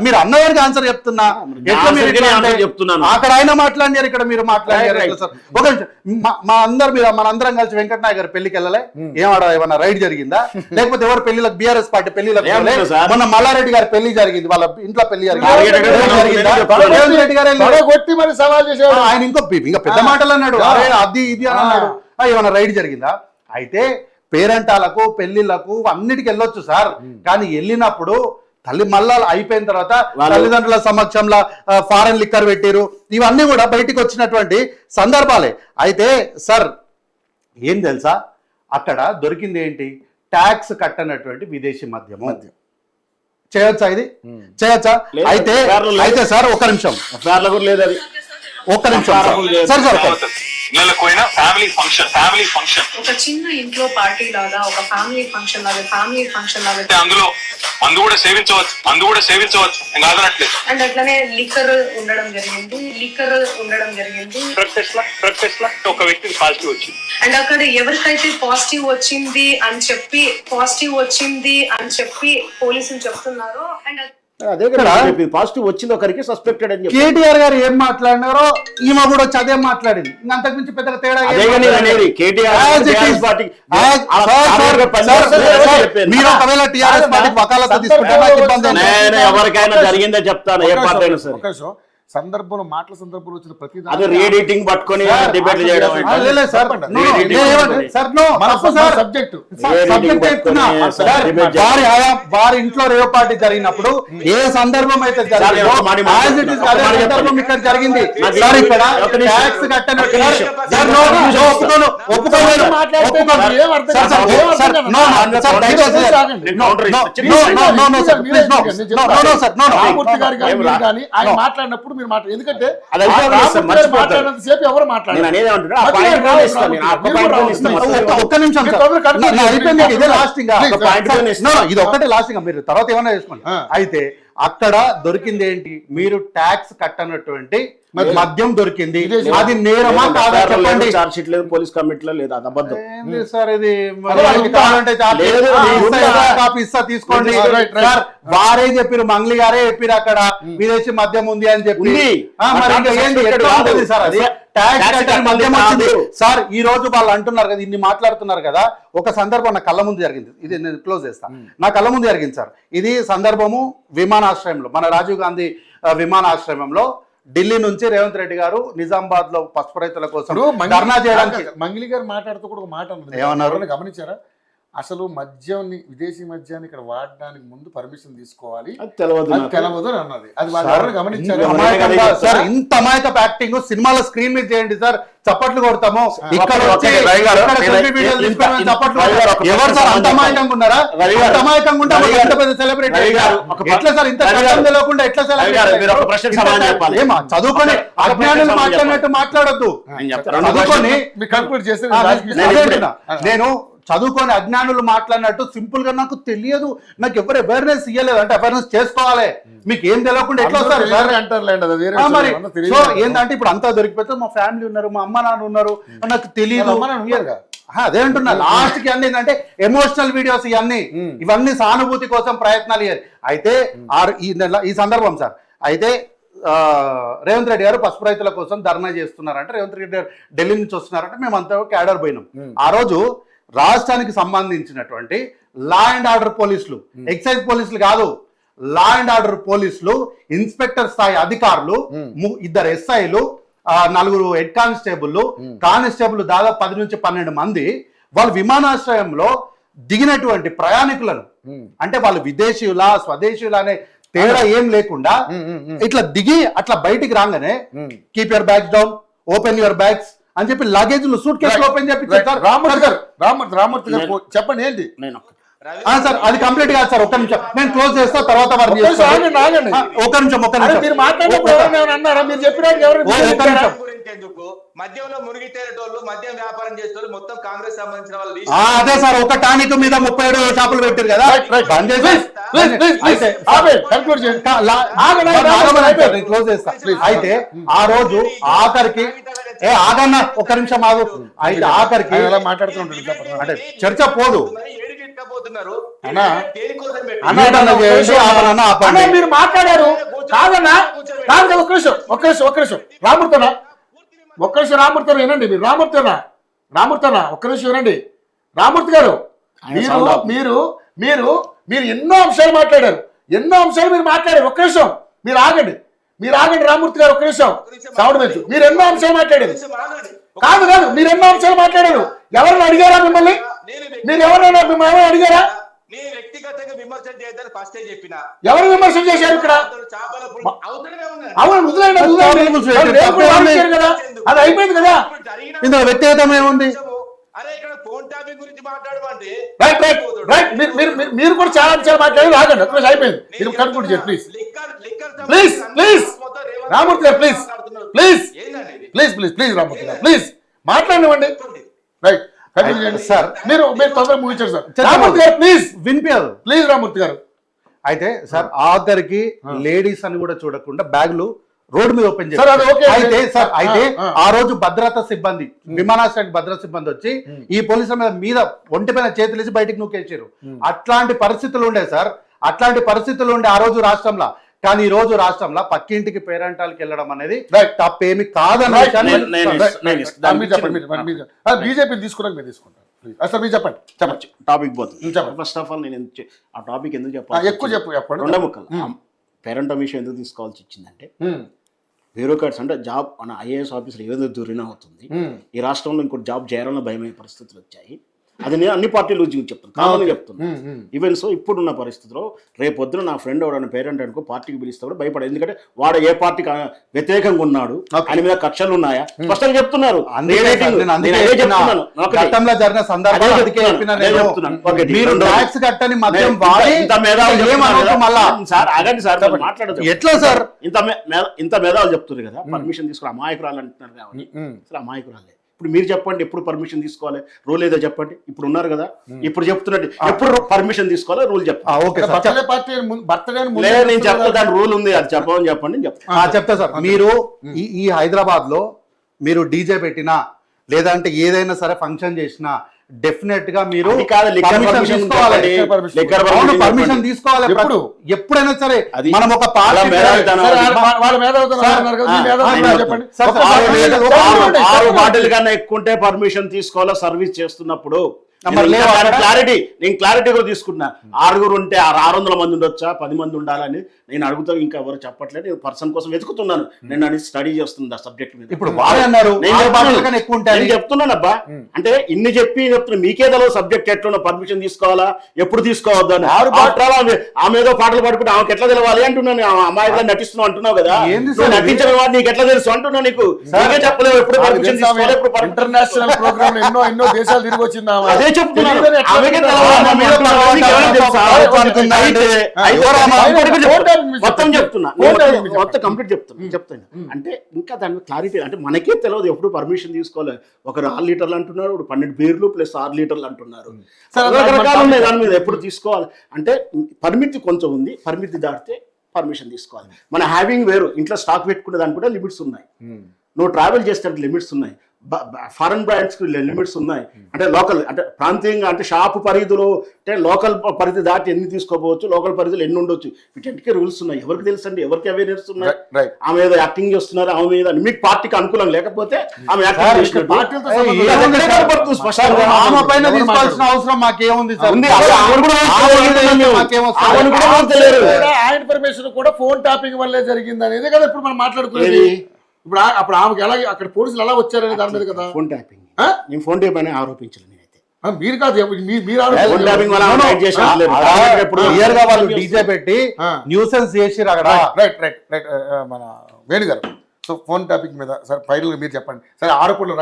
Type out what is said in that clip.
మీరు అన్నవారికి ఆన్సర్ చెప్తున్నా, అక్కడ ఆయన మాట్లాడారు, ఇక్కడ మీరు మాట్లాడారు సార్. ఒక మనందరం కలిసి వెంకట నాయక్ గారి పెళ్లికి వెళ్ళలే, ఏమన్నా రైడ్ జరిగిందా? లేకపోతే ఎవరు పెళ్లిలకు బీఆర్ఎస్ పార్టీ పెళ్లిలకు మొన్న మల్లారెడ్డి గారి పెళ్లి జరిగింది, వాళ్ళ ఇంట్లో పెళ్లి జరిగింది, ఆయన ఇంకా పెద్ద మాటలు అన్నాడు, అది ఇది అని అన్నాడు. ఏమన్నా రైడ్ జరిగిందా? అయితే పేరెంటాలకు పెళ్లిళ్లకు అన్నిటికి వెళ్ళొచ్చు సార్, కానీ వెళ్ళినప్పుడు మళ్ళా అయిపోయిన తర్వాత తల్లిదండ్రుల సమక్షంలో ఫారెన్ లిక్కర్ పెట్టారు, ఇవన్నీ కూడా బయటికి వచ్చినటువంటి సందర్భాలే. అయితే సార్ ఏం తెలుసా, అక్కడ దొరికింది ఏంటి? ట్యాక్స్ కట్టనటువంటి విదేశీ మద్యము. చేయొచ్చా ఇది? చేయొచ్చా? అయితే సార్ ఒక్క నిమిషం సార్ ఫ్యామిలీ ఫంక్షన్ ఒక చిన్న ఇంట్లో పార్టీ లాగా, ఒక ఫ్యామిలీ ఫంక్షన్ లాగా అందులో మందు కూడా సేవించవచ్చు అండ్ అట్లనే లిక్కర్ ఉండడం జరిగింది డ్రగ్ టెస్ట్ లా ఒక వ్యక్తికి పాజిటివ్ వచ్చింది. అండ్ అక్కడ ఎవరికైతే పాజిటివ్ వచ్చింది అని చెప్పి పోలీసులు చెప్తున్నారో, అండ్ అదే కదా పాజిటివ్ వచ్చింది ఒకరికి, సస్పెక్టెడ్ అని చెప్పి కేటీఆర్ గారు ఏం మాట్లాడినారో ఈమె కూడా వచ్చి అదే మాట్లాడింది. అంతకు మించి పెద్దగా తేడా మీరు ఒకవేళ టీఆర్ఎస్ పార్టీకి వకాలత తీసుకుంటే ఎవరికైనా జరిగిందే చెప్తాను, ఏ పార్టీ అయినా సరే సందర్భంలో మాటల సందర్భంలో వచ్చిన ప్రతి రీడింగ్ పట్టుకొని డిబేట్ చేయడం వారి ఇంట్లో రేవ్ పార్టీ జరిగినప్పుడు ఏ సందర్భం అయితే సందర్భం ఇక్కడ జరిగింది సార్. ఇక్కడ ట్యాక్స్ కట్టనట్టు మాట్లాడినప్పుడు మీరు మాట్లాడారు, ఎందుకంటే ఎవరు ఒక్క నిమిషం ఇది ఒక్కటే లాస్టింగ్, మీరు తర్వాత ఏమన్నా చేసుకోండి. అయితే అక్కడ దొరికింది ఏంటి? మీరు ట్యాక్స్ కట్టనటువంటి మద్యం దొరికింది, అది నేరమా కాదా చెప్పండి. చార్జ్ షీట్ లేదు, పోలీస్ కమిటీలో లేదు, అది అబద్ధం సార్. ఇది తీసుకోండి సార్. వారే చెప్పారు, మంగ్లీ గారే చెప్పారు అక్కడ విదేశీ మద్యం ఉంది అని చెప్పి. సార్ అది మద్యం వచ్చింది సార్. ఈ రోజు వాళ్ళు అంటున్నారు కదా, ఇన్ని మాట్లాడుతున్నారు కదా. ఒక సందర్భం నా కళ్ళ ముందు జరిగింది, ఇది నేను క్లోజ్ చేస్తాను. నా కళ్ళ ముందు జరిగింది సార్. ఇది సందర్భము విమానాశ్రయంలో, మన రాజీవ్ గాంధీ విమానాశ్రయంలో ఢిల్లీ నుంచి రేవంత్ రెడ్డి గారు నిజామాబాద్ లో పసుపు రైతుల కోసం ధర్నా చేయడానికి మంగ్లీ గారు మాట్లాడుతూ కూడా ఒక మాట ఏమన్నారు గమనించారా? అసలు మద్యాన్ని, విదేశీ మద్యాన్ని ఇక్కడ వాడడానికి ముందు పర్మిషన్ తీసుకోవాలి, తెలవదు అని అన్నది. అది గమనించారు. ఇంత అమాయక యాక్టింగ్ సినిమాలో స్క్రీన్ మీద చేయండి సార్, చప్పట్లు కొడతాము. ఇక్కడ ఎవరు సార్ అంత అమాయకంగా ఉన్నారా? అంత అమాయకంగా ఉంటే ఎంత పెద్ద సెలబ్రిటీ ఎట్లా సార్? ఇంత తెలియకుండా ఎట్లా సెలబ్రిటీ? చదువుకొని అజ్ఞానులు మాట్లాడినట్టు మాట్లాడొద్దు. చదువుకొని నేను చదువుకొని అజ్ఞానులు మాట్లాడినట్టు సింపుల్ గా నాకు తెలియదు, నాకు ఎవరు అవేర్నెస్ ఇవ్వలేదు అంటే అవేర్నెస్ చేసుకోవాలి. మీకు ఏం తెలియకుండా ఎట్లా వస్తారు మరి? సో ఏంటంటే ఇప్పుడు అంతా దొరికిపోతే మా ఫ్యామిలీ ఉన్నారు, మా అమ్మ నాన్న ఉన్నారు, నాకు తెలియదు. అదే అంటున్నా. లాస్ట్ కి అన్ని ఏంటంటే ఎమోషనల్ వీడియోస్ ఇవన్నీ సానుభూతి కోసం ప్రయత్నాలు. అయితే ఈ సందర్భం సార్, అయితే రేవంత్ రెడ్డి గారు పసుపు రైతుల కోసం ధర్నా చేస్తున్నారంటే, రేవంత్ రెడ్డి గారు ఢిల్లీ నుంచి వస్తున్నారంటే మేమంతా క్యాడర్ పోయినాం. ఆ రోజు రాష్ట్రానికి సంబంధించినటువంటి లా అండ్ ఆర్డర్ పోలీసులు, ఎక్సైజ్ పోలీసులు కాదు, లా అండ్ ఆర్డర్ పోలీసులు, ఇన్స్పెక్టర్ స్థాయి అధికారులు, 2 ఎస్ఐలు, 4 హెడ్ కానిస్టేబుల్ దాదాపు 10 నుంచి 12 మంది వాళ్ళు విమానాశ్రయంలో దిగినటువంటి ప్రయాణికులను, అంటే వాళ్ళు విదేశీయులా స్వదేశీయులా అనే తేడా ఏం లేకుండా ఇట్లా దిగి అట్లా బయటికి రాగానే keep your bags down, open your bags అని చెప్పి లగేజ్లు సూట్ కేసులు ఓపెన్ చెప్పి రామూర్తి గారు చెప్పండి ఏంటి సార్. అది కంప్లీట్ కాదు సార్, ఒక్క నిమిషం నేను క్లోజ్ చేస్తా, తర్వాత ఒక్క నిమిషం మద్యంలో మునిగితేటోళ్ళు, మద్యం వ్యాపారం చేసేటోళ్ళు మొత్తం కాంగ్రెస్ సంబంధించిన వాళ్ళు. అదే సార్, ఒక టానిక్ మీద 37 షాపులు పెట్టారు కదా. క్లోజ్ చేస్తా. అయితే ఆ రోజు ఆఖరికి ఆగన్న ఒక్క నిమిషం ఆగు. అయితే ఆఖరికి మాట్లాడుతుంటాడు అంటే చర్చ పోదు. రెచ్చిపోతున్నారు అన్నా, దేనికోసం పెట్టి? అన్నా, ఏదన్నా చేయండి, ఆపనన్నా ఆపండి. అన్నా, మీరు మాట్లాడారు కాదన్నా, కాదు ఒక్క నిమిషం రామూర్తనా, ఒక్క నిమిషం రామూర్తన వినండి, మీరు రామూర్తనా ఒక్క నిమిషం వినండి. రామూర్తి గారు, మీరు ఎన్నో అంశాలు మాట్లాడారు, ఒక్క నిమిషం మీరు ఆగండి రామూర్తి గారు, ఒక్క నిమిషం సౌండ్ పెంచు. మీరు ఎన్నో అంశాలు మాట్లాడారు, కాదు మీరు ఎన్నో అంశాలు మాట్లాడారు. ఎవరిని అడిగారా మిమ్మల్ని? మీరు ఎవరైనా మిమ్మల్ని అడిగారా? నేను వ్యక్తిగతంగా విమర్శ చేయొద్దని ఫస్ట్ చెప్పిన. ఎవరు విమర్శ చేశారు ఇక్కడ? చేపల పులుసు అవుతూనే ఉన్నది. అవును, వదిలేయండి. కదా, అది అయిపోయింది కదా. ఇప్పుడు జరిగిన ఇందులో వ్యక్తిగతం ఏముంది? అరే ఇక్కడ ఫోన్ ట్యాపింగ్ గురించి మాట్లాడమంటే రైట్ మీరు కూడా చాలా అంశాలు మాట్లాడారు. ఆగండి, ఒక్క నిమిషం అయిపోయింది. మీరు కనుక్కుంటు చెప్పి ప్లీజ్ రామూర్తి గారు ప్లీజ్ రామూర్తి గారు ప్లీజ్ మాట్లాడివ్వండి. రైట్, కంటిన్యూ చేయండి సార్. మీరు తొందరగా ముగించారు సార్. రామూర్తి గారు ప్లీజ్ వినిపించదు. ప్లీజ్ రామూర్తి గారు. అయితే సార్ ఆఖరికి లేడీస్ అని కూడా చూడకుండా బ్యాగులు రోడ్డు మీద ఓపెన్ సార్, అది ఓకే. చేశారు. అయితే ఆ రోజు భద్రతా సిబ్బంది, విమానాశ్రయానికి భద్రతా సిబ్బంది వచ్చి ఈ పోలీసుల మీద ఒంటిపైన చేతులేసి బయటికి నూకేసారు. అట్లాంటి పరిస్థితులు ఉండే సార్, ఆ రోజు రాష్ట్రంలో. కానీ ఈ రోజు రాష్ట్రంలో పక్కింటికి పేరెంటాలకి వెళ్ళడం అనేది తప్పేమి కాదన్న బీజేపీ తీసుకున్నాక మీరు తీసుకుంటారు. అసలు మీరు చెప్పండి టాపిక్ పోతుంది. ఫస్ట్ ఆఫ్ ఆల్ నేను ఆ టాపిక్ ఎందుకు చెప్పాలి, ఎక్కువ చెప్పండి. రెండో ముక్కలు పేరెంట్ విషయం ఎందుకు తీసుకోవాల్సి వచ్చిందంటే, బ్యూరోక్రాట్స్ అంటే జాబ్ మన ఐఏఎస్ ఆఫీసర్ ఏదో దూరినా అవుతుంది. ఈ రాష్ట్రంలో ఇంకోటి జాబ్ చేయాలన్న భయమయ్యే పరిస్థితులు వచ్చాయి. అది నేను అన్ని పార్టీలు చెప్తాను, కామన్గా చెప్తున్నాను. ఈవెన్ సో ఇప్పుడున్న పరిస్థితిలో రేపు పొద్దున నా ఫ్రెండ్ ఎవరైనా పేరెంట్ అనుకో పార్టీకి పిలిస్తే కూడా భయపడదు. ఎందుకంటే వాడు ఏ పార్టీకి వ్యతిరేకంగా ఉన్నాడు, ఆయన మీద కక్షలు ఉన్నాయా స్పష్టంగా చెప్తున్నారు. గతంలో జరిగిన సందర్భాలు ఎట్లా సార్ ఇంత మేధావులు చెప్తున్నారు కదా పర్మిషన్ తీసుకుని అమాయకురాలు అంటున్నారు కాబట్టి అసలు అమాయకురాలే. ఇప్పుడు మీరు చెప్పండి, ఎప్పుడు పర్మిషన్ తీసుకోవాలి, రూల్ ఏదో చెప్పండి. ఇప్పుడు ఉన్నారు కదా, ఇప్పుడు చెప్తున్నట్టు ఎప్పుడు పర్మిషన్ తీసుకోవాలి, రూల్ చెప్పండి. నేను చెప్తా, దాని రూల్ ఉంది, అది చెప్పమని చెప్పండి. చెప్తా సార్. మీరు ఈ హైదరాబాద్ లో మీరు డీజే పెట్టినా లేదంటే ఏదైనా సరే ఫంక్షన్ చేసినా డెఫినెట్ గా మీరు పర్మిషన్ తీసుకోవాలి. ఎప్పుడైనా సరే మనం ఒక చెప్పండి 6 బాటిల్ కన్నా ఎక్కువ ఉంటే పర్మిషన్ తీసుకోవాలా సర్వీస్ చేస్తున్నప్పుడు. నేను క్లారిటీ కూడా తీసుకుంటున్నా. 6 ఉంటే 600 మంది ఉండొచ్చా, 10 మంది ఉండాలని నేను అడుగుతా. ఇంకా ఎవరు చెప్పట్లేదు. నేను పర్సన్ కోసం వెతుకుతున్నాను. నేను అని స్టడీ చేస్తున్నా సబ్జెక్ట్ మీద. ఇప్పుడు నేను చెప్తున్నాను అబ్బా, అంటే ఇన్ని చెప్తున్నా మీకే తెలియదు సబ్జెక్ట్ ఎట్లా పర్మిషన్ తీసుకోవాలా, ఎప్పుడు తీసుకోవద్దు అని. ఆమె ఏదో పాటలు పాడుకుంటే ఆమెకి ఎట్లా తెలవాలి అంటున్నాను. అమ్మాయిగా నటిస్తున్నావు అంటున్నావు కదా, నటించిన వాడు నీకు ఎట్లా తెలుసు అంటున్నా. నీకు నీకే చెప్పలేవు ఎప్పుడు పర్మిషన్ తీసుకోవాలి. ఇంటర్నేషనల్ ప్రోగ్రామ్ ఎన్నో దేశాలు తిరిగి వచ్చిందా? మొత్తం చెప్తున్నా, మొత్తం కంప్లీట్ చెప్తాను. అంటే ఇంకా దాని క్లారిటీ అంటే మనకే తెలియదు ఎప్పుడు పర్మిషన్ తీసుకోవాలి. ఒకరు 6 లీటర్లు అంటున్నారు, 12 బీర్లు ప్లస్ 6 లీటర్లు అంటున్నారు. రకరకాలు ఉన్నాయి దాని మీద ఎప్పుడు తీసుకోవాలి. అంటే పరిమితి కొంచెం ఉంది, పరిమితి దాటితే పర్మిషన్ తీసుకోవాలి. మన హ్యావింగ్ వేరు, ఇంట్లో స్టాక్ పెట్టుకునే దానికి కూడా లిమిట్స్ ఉన్నాయి. నువ్వు ట్రావెల్ చేస్తే లిమిట్స్ ఉన్నాయి. ఫారెన్ బ్రాండ్స్ కి లిమిట్స్ ఉన్నాయి. అంటే లోకల్ అంటే ప్రాంతీయంగా అంటే షాపు పరిధిలో అంటే లోకల్ పరిధి దాటి ఎన్ని తీసుకోవచ్చు, లోకల్ పరిధిలో ఎన్ని ఉండొచ్చు, వీటికి రూల్స్ ఉన్నాయి. ఎవరికి తెలుసు అండి, ఎవరికి అవేర్నెస్ ఉన్నాయి. ఆమె ఏదో యాక్టింగ్ చేస్తున్నారు, ఆమె మీద మీకు పార్టీకి అనుకూలం లేకపోతే ఆమె అవసరం మాకేముంది సార్? ఆయన పర్మిషన్ కూడా ఫోన్ టాపింగ్ వల్లే జరిగింది అనేది కదా ఇప్పుడు మనం మాట్లాడుకునేది. ఇప్పుడు అప్పుడు ఆమెకి ఎలా అక్కడ పోలీసులు ఎలా వచ్చారని దాని మీద కదా ఫోన్ ట్యాపింగ్. నేను ఫోన్ ట్యాప్ అని ఆరోపించలేదు నేనైతే. మీరు కాదు, వాళ్ళు డీజే పెట్టి న్యూసెన్స్ చేసి మన వేణుగారు. సో ఫోన్ టాపిక్ మీద సార్ ఫైనల్ మీరు చెప్పండి. సరే, ఆరోపణలు